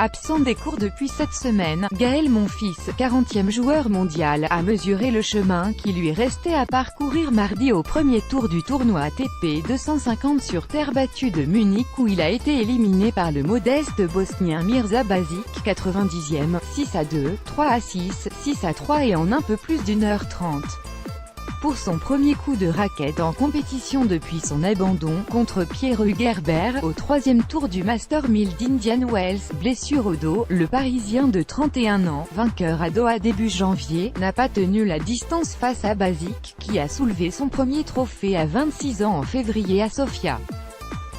Absent des cours depuis cette semaine, Gaël Monfils, 40e joueur mondial, a mesuré le chemin qui lui restait à parcourir mardi au premier tour du tournoi ATP 250 sur terre battue de Munich où il a été éliminé par le modeste bosnien Mirza Basic, 90e, 6-2, 3-6, 6-3 et en un peu plus d'1h30. Pour son premier coup de raquette en compétition depuis son abandon contre Pierre Hugerbert au troisième tour du Master 1000 d'Indian Wells, blessure au dos, le Parisien de 31 ans, vainqueur à Doha début janvier, n'a pas tenu la distance face à Basic, qui a soulevé son premier trophée à 26 ans en février à Sofia.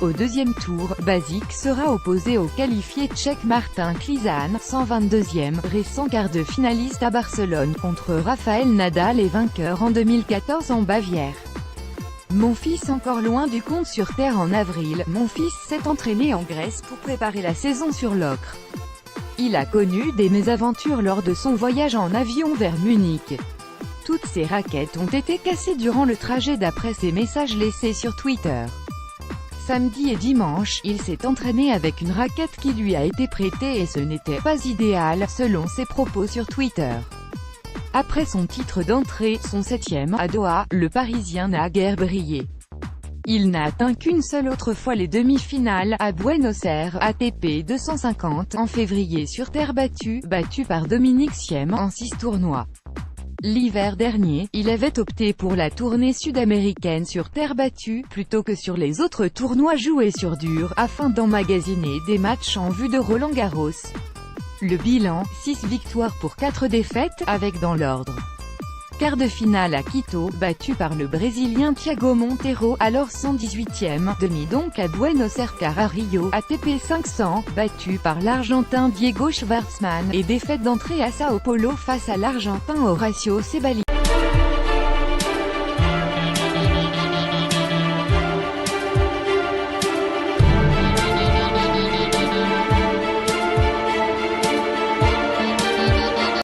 Au deuxième tour, Basic sera opposé au qualifié tchèque Martin Klizan, 122e, récent quart de finaliste à Barcelone contre Rafael Nadal et vainqueur en 2014 en Bavière. Monfils encore loin du compte sur terre en avril, Monfils s'est entraîné en Grèce pour préparer la saison sur l'ocre. Il a connu des mésaventures lors de son voyage en avion vers Munich. Toutes ses raquettes ont été cassées durant le trajet d'après ses messages laissés sur Twitter. Samedi et dimanche, il s'est entraîné avec une raquette qui lui a été prêtée et ce n'était pas idéal, selon ses propos sur Twitter. Après son titre d'entrée, son 7e, à Doha, le Parisien n'a guère brillé. Il n'a atteint qu'une seule autre fois les demi-finales, à Buenos Aires, ATP 250, en février sur terre battue, battu par Dominic Thiem, en 6 tournois. L'hiver dernier, il avait opté pour la tournée sud-américaine sur terre battue, plutôt que sur les autres tournois joués sur dur, afin d'emmagasiner des matchs en vue de Roland-Garros. Le bilan, 6 victoires pour 4 défaites, avec dans l'ordre. Quart de finale à Quito, battu par le Brésilien Thiago Monteiro, alors 118e, demi donc à Buenos Aires car à Rio, ATP 500, battu par l'Argentin Diego Schwartzman, et défaite d'entrée à Sao Paulo face à l'Argentin Horacio Ceballos.